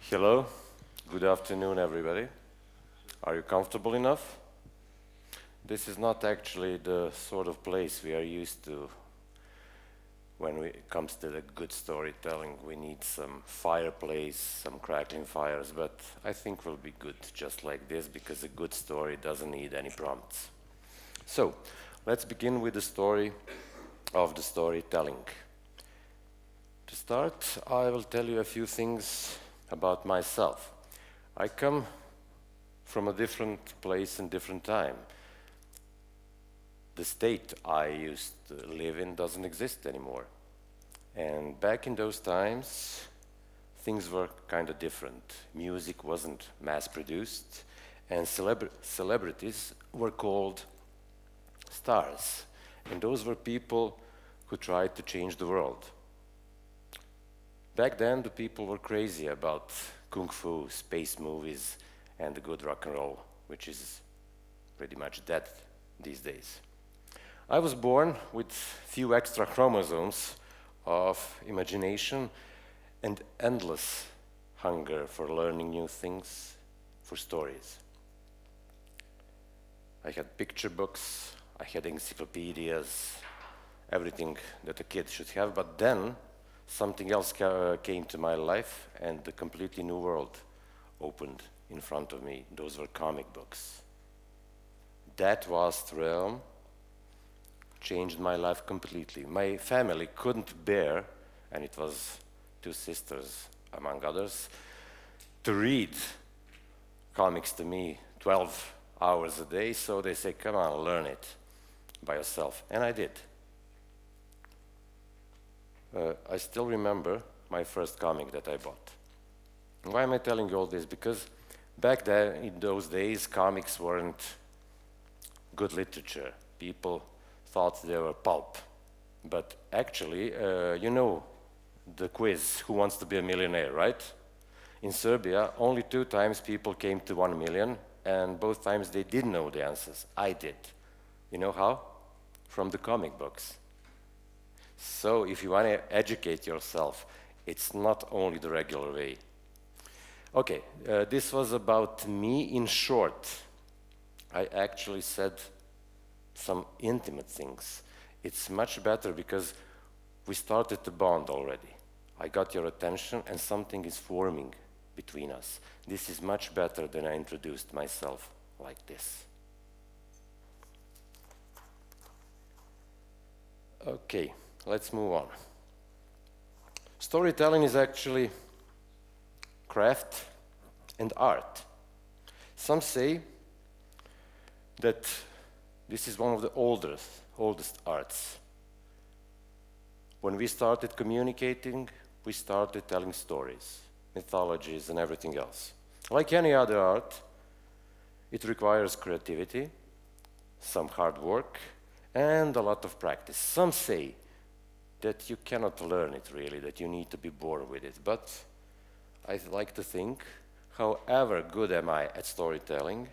Hello, good afternoon everybody. Are you comfortable enough? This is not actually the sort of place we are used to when it comes to the good storytelling. We need some fireplace, some crackling fires, but I think we'll be good just like this because a good story doesn't need any prompts. So, let's begin with the story of the storytelling. To start, I will tell you a few things about myself. I come from a different place and different time. The state I used to live in doesn't exist anymore. And back in those times, things were kind of different. Music wasn't mass-produced, and celebrities were called stars. And those were people who tried to change the world. Back then, the people were crazy about kung fu, space movies, and the good rock and roll, which is pretty much dead these days. I was born with few extra chromosomes of imagination and endless hunger for learning new things, for stories. I had picture books, I had encyclopedias, everything that a kid should have, but then something else came to my life and a completely new world opened in front of me. Those were comic books. That vast realm changed my life completely. My family couldn't bear, and it was two sisters among others, to read comics to me 12 hours a day, so they say, come on, learn it by yourself. And I did. I still remember my first comic that I bought. Why am I telling you all this? Because back then, in those days, comics weren't good literature. People thought they were pulp. But actually, you know the quiz, Who Wants to Be a Millionaire, right? In Serbia, only 2 times people came to 1 million, and both times they did know the answers. I did. You know how? From the comic books. So if you want to educate yourself, it's not only the regular way. Okay, this was about me in short. I actually said some intimate things. It's much better because we started to bond already. I got your attention and something is forming between us. This is much better than I introduced myself like this. Okay. Let's move on. Storytelling is actually craft and art. Some say that this is one of the oldest arts. When we started communicating, we started telling stories, mythologies, and everything else. Like any other art, it requires creativity, some hard work, and a lot of practice. Some say that you cannot learn it really, that you need to be born with it. But I like to think, however good am I at storytelling,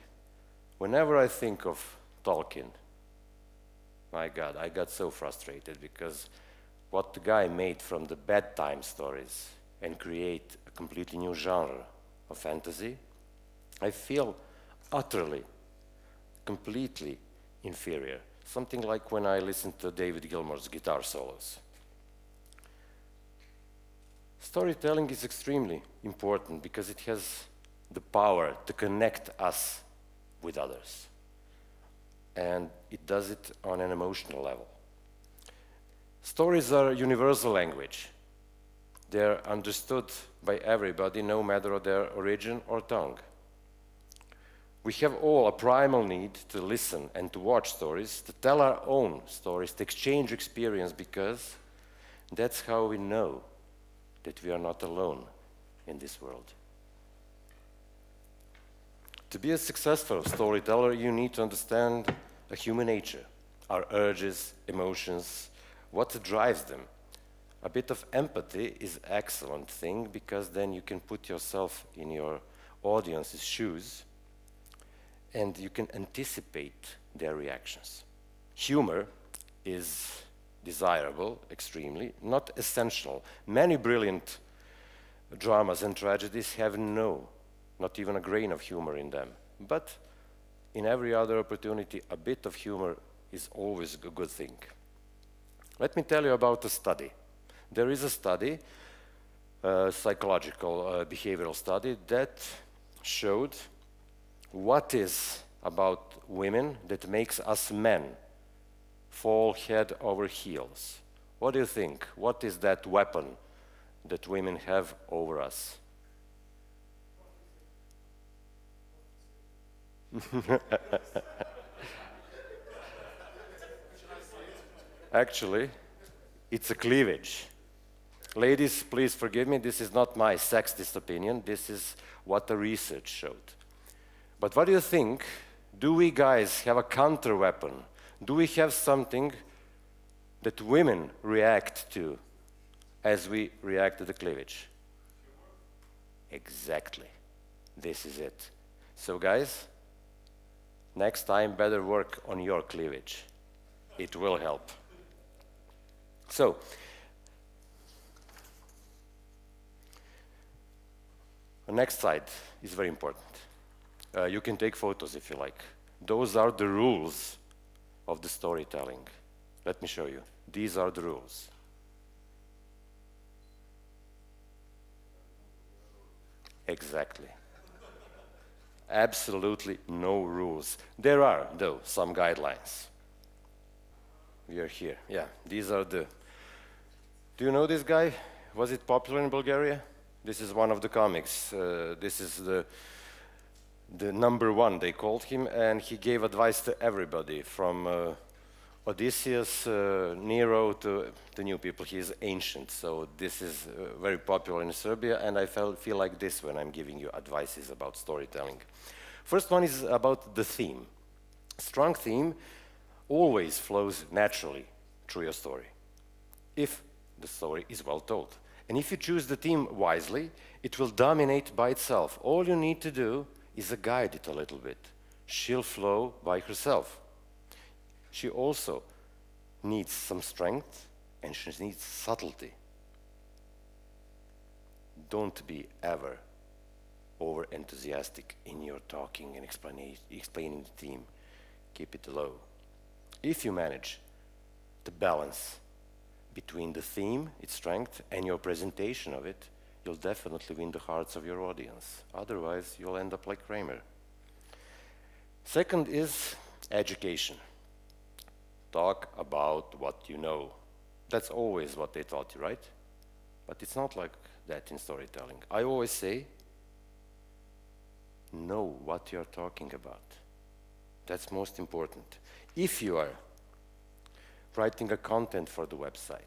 whenever I think of Tolkien, my God, I got so frustrated because what the guy made from the bedtime stories and create a completely new genre of fantasy, I feel utterly, completely inferior. Something like when I listen to David Gilmour's guitar solos. Storytelling is extremely important because it has the power to connect us with others. And it does it on an emotional level. Stories are a universal language. They're understood by everybody, no matter their origin or tongue. We have all a primal need to listen and to watch stories, to tell our own stories, to exchange experience, because that's how we know that we are not alone in this world. To be a successful storyteller, you need to understand a human nature, our urges, emotions, what drives them. A bit of empathy is an excellent thing because then you can put yourself in your audience's shoes and you can anticipate their reactions. Humor is desirable, extremely, not essential. Many brilliant dramas and tragedies have not even a grain of humor in them. But in every other opportunity, a bit of humor is always a good thing. Let me tell you about a study. There is a study, a psychological behavioral study, that showed what is about women that makes us men fall head over heels. What do you think? What is that weapon that women have over us? Actually, it's a cleavage. Ladies, please forgive me, this is not my sexist opinion, this is what the research showed. But what do you think? Do we guys have a counter weapon? Do we have something that women react to as we react to the cleavage? Exactly. This is it. So guys, next time better work on your cleavage. It will help. So, the next slide is very important. You can take photos if you like. Those are the rules of the storytelling. Let me show you. These are the rules. Exactly. Absolutely no rules. There are, though, some guidelines. We are here. Yeah, these are the... Do you know this guy? Was it popular in Bulgaria? This is one of the comics. This is the number one, they called him, and he gave advice to everybody, from Odysseus, Nero, to the new people. He is ancient, so this is very popular in Serbia, and I feel like this when I'm giving you advices about storytelling. First one is about the theme. Strong theme always flows naturally through your story, if the story is well told. And if you choose the theme wisely, it will dominate by itself. All you need to do is guide it a little bit. She'll flow by herself. She also needs some strength, and she needs subtlety. Don't be ever over-enthusiastic in your talking and explaining the theme. Keep it low. If you manage to balance between the theme, its strength, and your presentation of it, you'll definitely win the hearts of your audience. Otherwise, you'll end up like Kramer. Second is education. Talk about what you know. That's always what they taught you, right? But it's not like that in storytelling. I always say, know what you're talking about. That's most important. If you are writing a content for the website,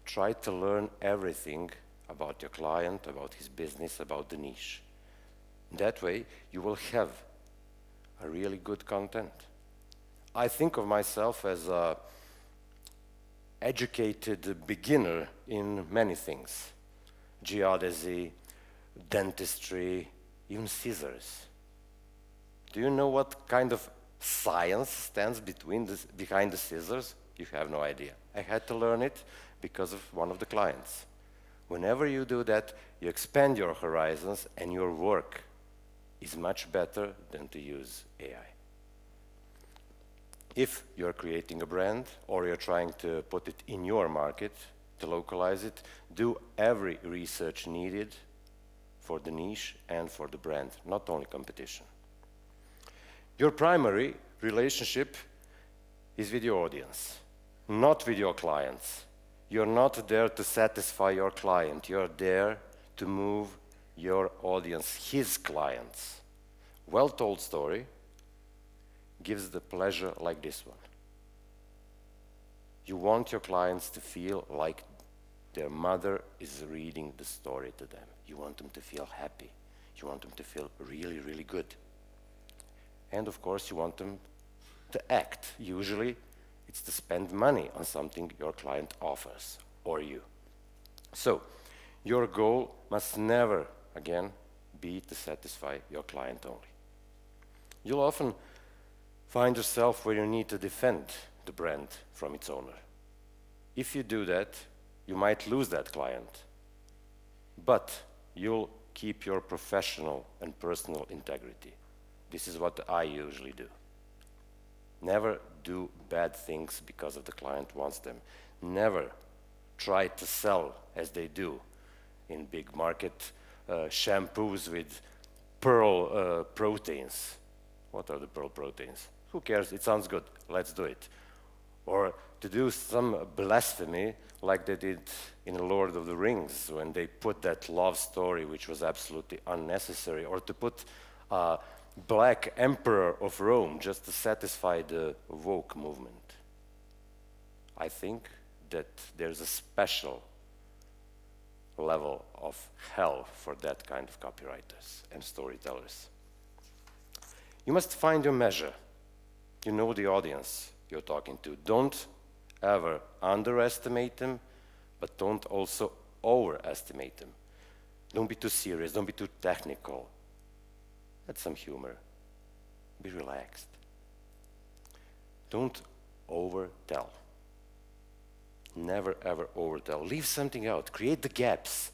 try to learn everything about your client, about his business, about the niche. That way, you will have a really good content. I think of myself as an educated beginner in many things. Geodesy, dentistry, even scissors. Do you know what kind of science stands behind the scissors? You have no idea. I had to learn it because of one of the clients. Whenever you do that, you expand your horizons, and your work is much better than to use AI. If you're creating a brand, or you're trying to put it in your market, to localize it, do every research needed for the niche and for the brand, not only competition. Your primary relationship is with your audience, not with your clients. You're not there to satisfy your client. You're there to move your audience, his clients. Well-told story gives the pleasure like this one. You want your clients to feel like their mother is reading the story to them. You want them to feel happy. You want them to feel really, really good. And of course, you want them to act. Usually, it's to spend money on something your client offers, or you. So, your goal must never, again, be to satisfy your client only. You'll often find yourself where you need to defend the brand from its owner. If you do that, you might lose that client. but you'll keep your professional and personal integrity. This is what I usually do. Never do bad things because of the client wants them. Never try to sell as they do in big market shampoos with pearl proteins. What are the pearl proteins? Who cares? It sounds good. Let's do it. Or to do some blasphemy like they did in Lord of the Rings when they put that love story which was absolutely unnecessary, or to put Black Emperor of Rome just to satisfy the woke movement. I think that there's a special level of hell for that kind of copywriters and storytellers. You must find your measure. You know the audience you're talking to. Don't ever underestimate them, but don't also overestimate them. Don't be too serious, don't be too technical. Add some humor. Be relaxed. Don't overtell. Never ever overtell. Leave something out. Create the gaps.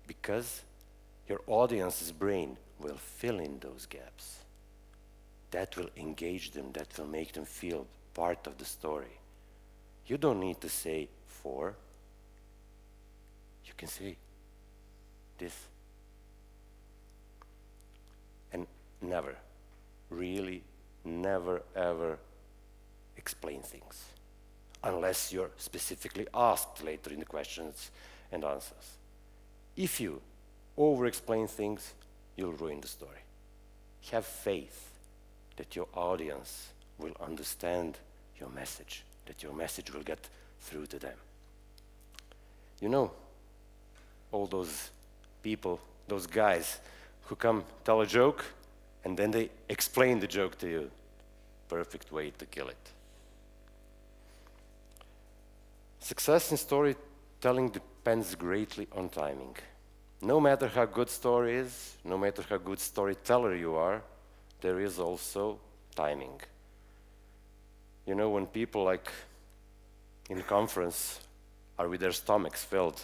Because your audience's brain will fill in those gaps. That will engage them, that will make them feel part of the story. You don't need to say for. You can say this. And never, really never ever explain things unless you're specifically asked later in the questions and answers. If you over-explain things, you'll ruin the story. Have faith that your audience will understand your message, that your message will get through to them. You know, all those people, those guys who come tell a joke and then they explain the joke to you. Perfect way to kill it. Success in storytelling depends greatly on timing. No matter how good story is, no matter how good storyteller you are, there is also timing. You know, when people like in a conference are with their stomachs filled,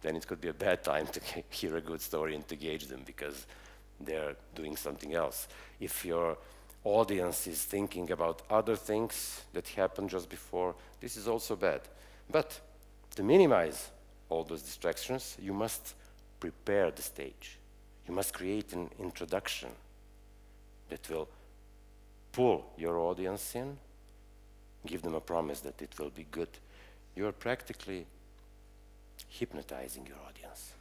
then it could be a bad time to hear a good story and to gauge them because they're doing something else. If your audience is thinking about other things that happened just before, this is also bad. But to minimize all those distractions, you must prepare the stage. You must create an introduction that will pull your audience in, give them a promise that it will be good. You're practically hypnotizing your audience.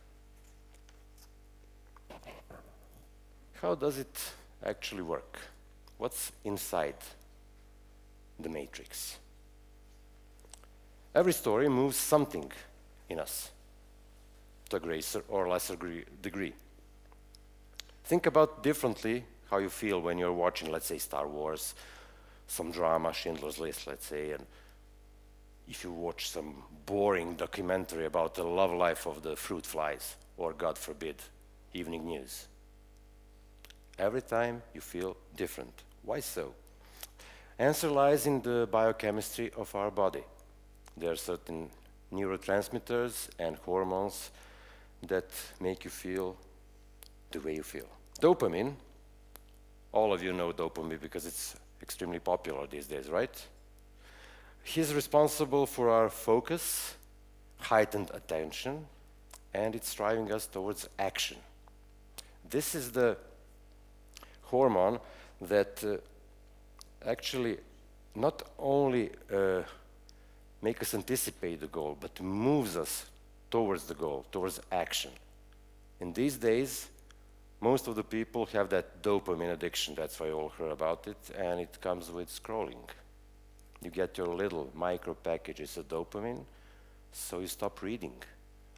How does it actually work? What's inside the matrix? Every story moves something in us to a greater or lesser degree. Think about differently how you feel when you're watching, let's say, Star Wars, some drama, Schindler's List, let's say, and if you watch some boring documentary about the love life of the fruit flies, or God forbid, evening news. Every time you feel different. Why so? Answer lies in the biochemistry of our body. There are certain neurotransmitters and hormones that make you feel the way you feel. Dopamine, all of you know dopamine because it's extremely popular these days, right? He's responsible for our focus, heightened attention, and it's driving us towards action. This is the hormone that actually not only make us anticipate the goal, but moves us towards the goal, towards action. In these days, most of the people have that dopamine addiction, that's why you all heard about it, and it comes with scrolling. You get your little micro packages of dopamine, so you stop reading.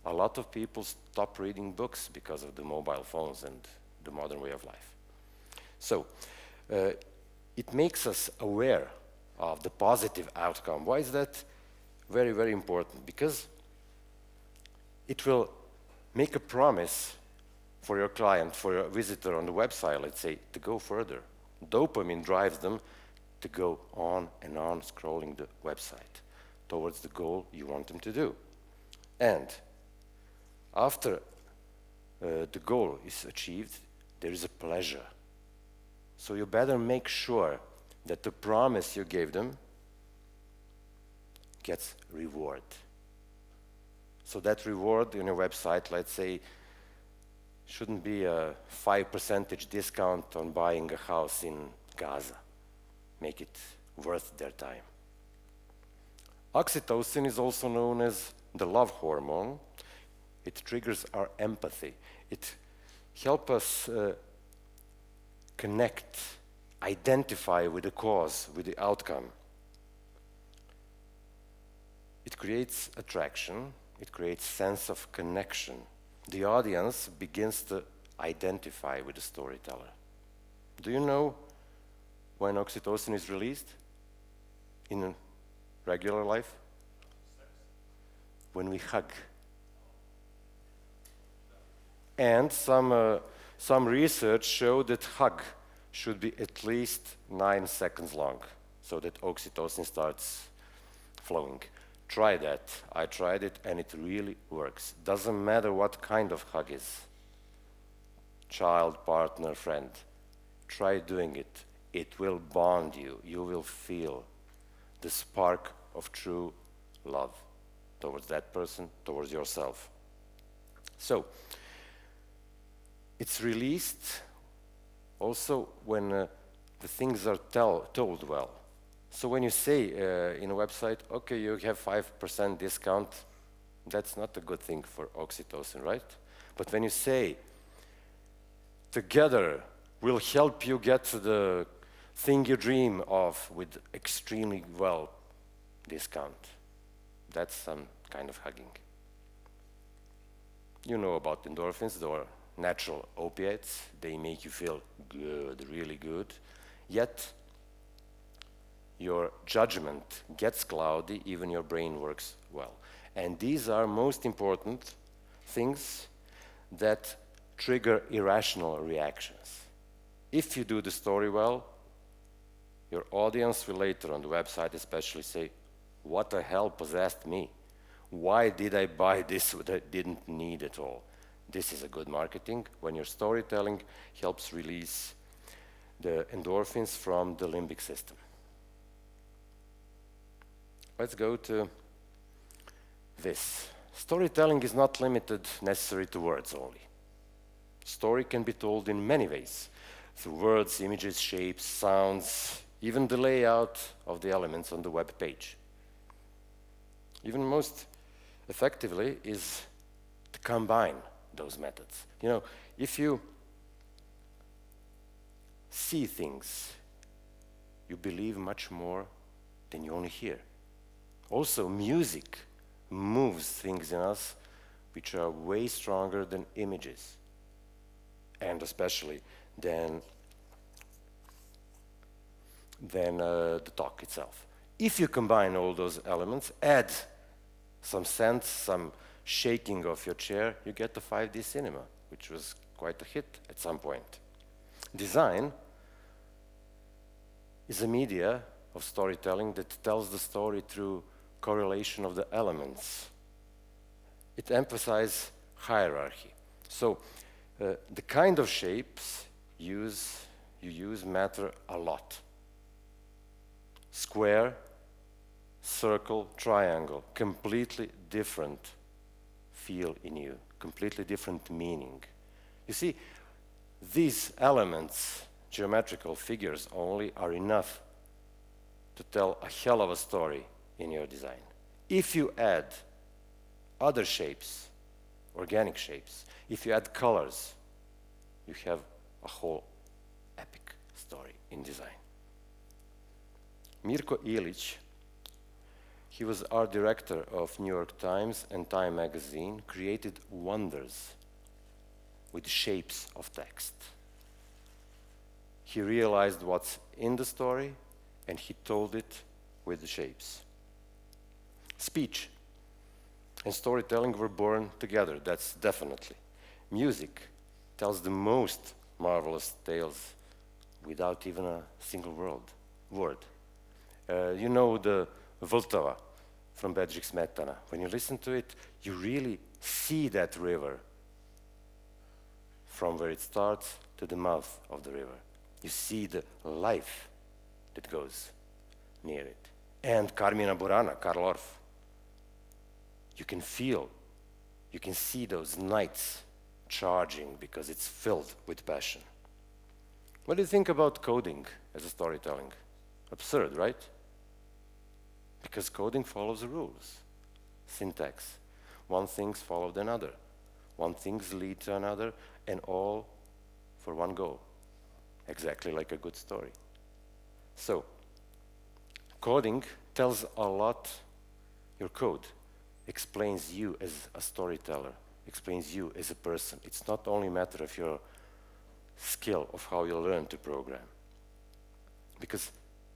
A lot of people stop reading books because of the mobile phones and the modern way of life. So, it makes us aware of the positive outcome. Why is that very, very important? Because it will make a promise for your client, for your visitor on the website, let's say, to go further. Dopamine drives them to go on and on scrolling the website towards the goal you want them to do. And after the goal is achieved, there is a pleasure. So you better make sure that the promise you gave them gets reward. So that reward in your website, let's say, shouldn't be a 5% discount on buying a house in Gaza. Make it worth their time. Oxytocin is also known as the love hormone. It triggers our empathy. It helps us connect, identify with the cause, with the outcome. It creates attraction. It creates sense of connection. The audience begins to identify with the storyteller. Do you know when oxytocin is released in regular life? When we hug. And some research showed that hug should be at least 9 seconds long so that oxytocin starts flowing. Try that. I tried it and it really works. Doesn't matter what kind of hug is. Child, partner, friend. Try doing it. It will bond you. You will feel the spark of true love towards that person, towards yourself. So, it's released also when the things are told well. So when you say in a website, okay, you have 5% discount, that's not a good thing for oxytocin, right? But when you say, together we'll help you get to the thing you dream of with extremely well discount, that's some kind of hugging. You know about endorphins, they are natural opiates. They make you feel good, really good. Yet, your judgment gets cloudy, even your brain works well. And these are most important things that trigger irrational reactions. If you do the story well, your audience will later on the website especially say, what the hell possessed me? Why did I buy this that I didn't need at all? This is a good marketing when your storytelling helps release the endorphins from the limbic system. Let's go to this. Storytelling is not limited necessarily to words only. Story can be told in many ways, through words, images, shapes, sounds, even the layout of the elements on the web page. Even most effectively is to combine those methods. You know, if you see things, you believe much more than you only hear. Also, music moves things in us which are way stronger than images, and especially than the talk itself. If you combine all those elements, add some sense, some shaking of your chair, you get the 5D cinema, which was quite a hit at some point. Design is a media of storytelling that tells the story through correlation of the elements. It emphasizes hierarchy. So the kind of shapes you use matter a lot. Square, circle, triangle, completely different feel in you, completely different meaning. You see, these elements, geometrical figures only, are enough to tell a hell of a story in your design. If you add other shapes, organic shapes, if you add colors, you have a whole epic story in design. Mirko Ilić, he was art director of New York Times and Time magazine, created wonders with shapes of text. He realized what's in the story and he told it with the shapes. Speech and storytelling were born together, that's definitely. Music tells the most marvelous tales without even a single word. You know the Vltava, from Bedřich Smetana. When you listen to it, you really see that river from where it starts to the mouth of the river. You see the life that goes near it. And Carmina Burana, Karl Orff. You can feel, you can see those nights charging because it's filled with passion. What do you think about coding as a storytelling? Absurd, right? Because coding follows the rules, syntax. One thing follows another. One thing leads to another, and all for one goal. Exactly like a good story. So, coding tells a lot. Your code explains you as a storyteller, explains you as a person. It's not only a matter of your skill of how you learn to program. Because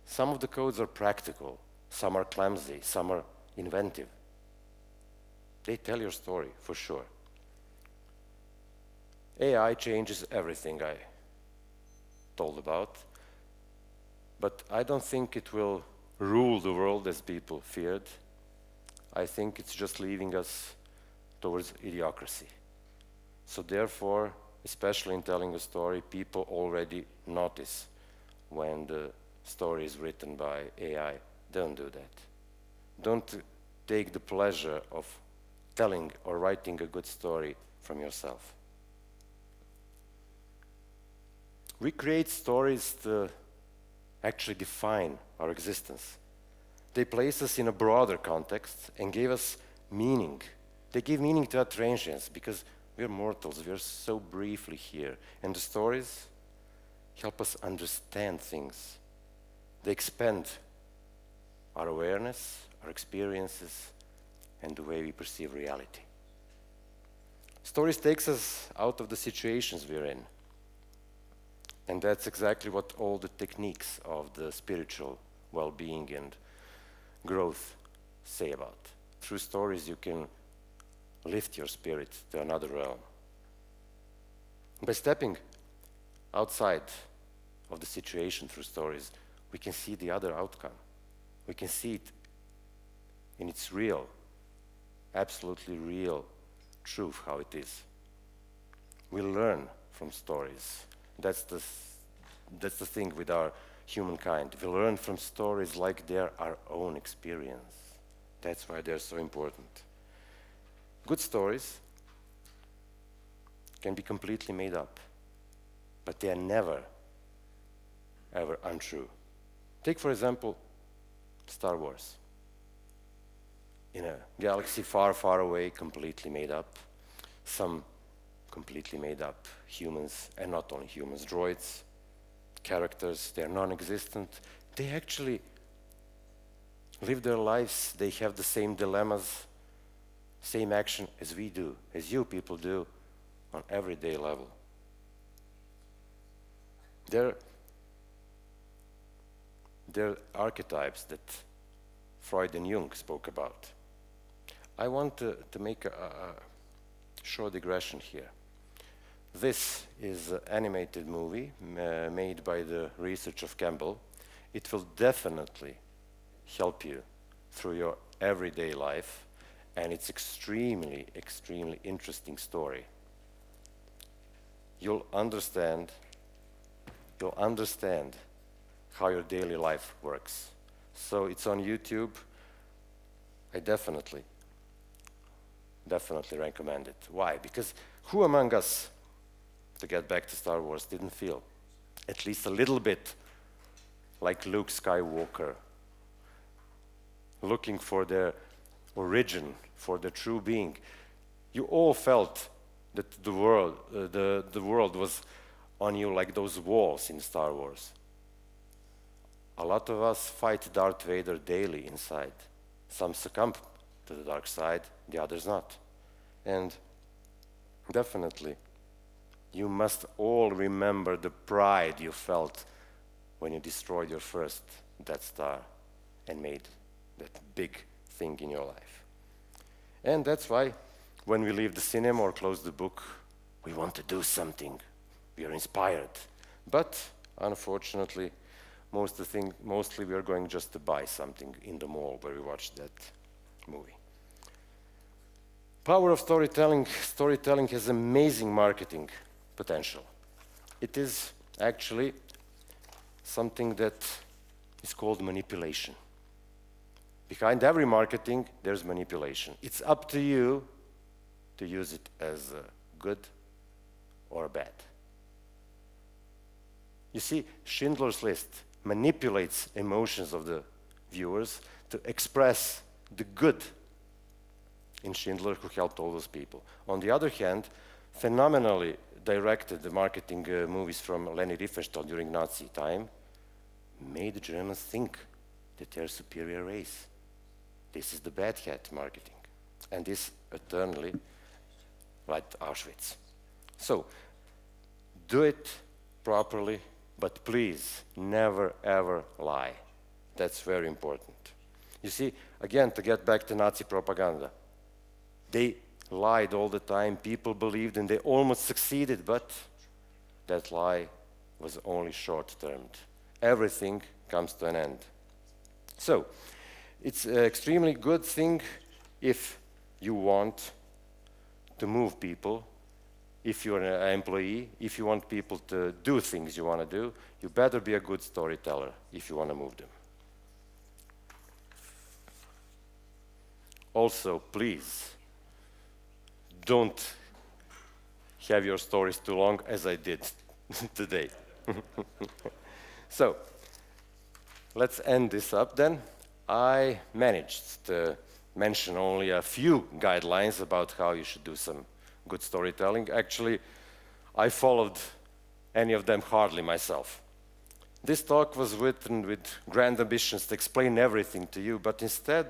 some of the codes are practical, some are clumsy, some are inventive. They tell your story, for sure. AI changes everything I told about, but I don't think it will rule the world as people feared. I think it's just leading us towards idiocracy. So therefore, especially in telling a story, people already notice when the story is written by AI. Don't do that. Don't take the pleasure of telling or writing a good story from yourself. We create stories to actually define our existence. They place us in a broader context and give us meaning. They give meaning to our transience because we're mortals, we're so briefly here. And the stories help us understand things. They expand our awareness, our experiences, and the way we perceive reality. Stories takes us out of the situations we're in. And that's exactly what all the techniques of the spiritual well-being and growth say about. Through stories, you can lift your spirit to another realm. By stepping outside of the situation through stories, we can see the other outcome. We can see it in its real, absolutely real truth, how it is. We learn from stories. That's the thing with our humankind. We learn from stories like they're our own experience. That's why they're so important. Good stories can be completely made up, but they are never, ever untrue. Take, for example, Star Wars. In a galaxy far, far away, completely made up. Some completely made up humans, and not only humans, droids, characters, they're non-existent. They actually live their lives, they have the same dilemmas, same action as we do, as you people do on everyday level. They're archetypes that Freud and Jung spoke about. I want to make a short digression here. This is an animated movie made by the research of Campbell. It will definitely help you through your everyday life, and it's extremely, extremely interesting story. You'll understand how your daily life works. So it's on YouTube. I definitely recommend it. Why? Because who among us, to get back to Star Wars, didn't feel at least a little bit like Luke Skywalker, looking for their origin, for their true being? You all felt that the world was on you like those walls in Star Wars. A lot of us fight Darth Vader daily inside. Some succumb to the dark side, the others not. And definitely, you must all remember the pride you felt when you destroyed your first Death Star and made that big thing in your life. And that's why when we leave the cinema or close the book, we want to do something. We are inspired. But unfortunately, mostly we are going just to buy something in the mall where we watched that movie. Power of storytelling. Storytelling has amazing marketing potential. It is actually something that is called manipulation. Behind every marketing, there's manipulation. It's up to you to use it as good or bad. You see, Schindler's List manipulates emotions of the viewers to express the good in Schindler, who helped all those people. On the other hand, phenomenally directed the marketing movies from Leni Riefenstahl during Nazi time made the Germans think that they're a superior race. This is the bad hat marketing. And this eternally, like Auschwitz. So, do it properly, but please never ever lie. That's very important. You see, again, to get back to Nazi propaganda, they lied all the time, people believed, and they almost succeeded, but that lie was only short-termed. Everything comes to an end. So, it's an extremely good thing if you want to move people, if you're an employee, if you want people to do things you want to do, you better be a good storyteller if you want to move them. Also, please, don't have your stories too long, as I did today. So, let's end this up then. I managed to mention only a few guidelines about how you should do some good storytelling. Actually, I followed any of them hardly myself. This talk was written with grand ambitions to explain everything to you, but instead,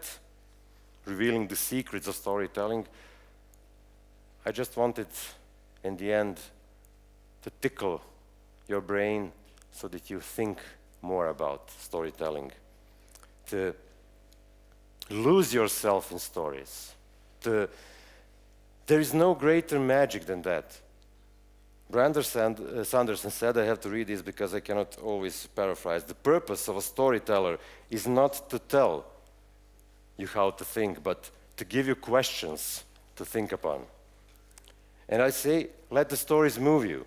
revealing the secrets of storytelling, I just wanted, in the end, to tickle your brain so that you think more about storytelling, to lose yourself in stories. There is no greater magic than that. Brandon Sanderson said, I have to read this because I cannot always paraphrase, the purpose of a storyteller is not to tell you how to think, but to give you questions to think upon. And I say, let the stories move you.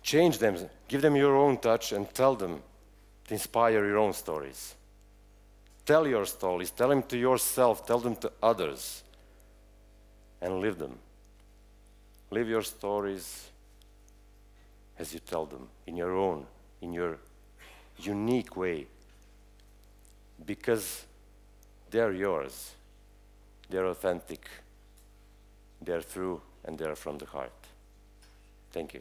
Change them, give them your own touch, and tell them to inspire your own stories. Tell your stories, tell them to yourself, tell them to others, and live them. Live your stories as you tell them, in your own, in your unique way, because they're yours, they're authentic, they're true, and they're from the heart. Thank you.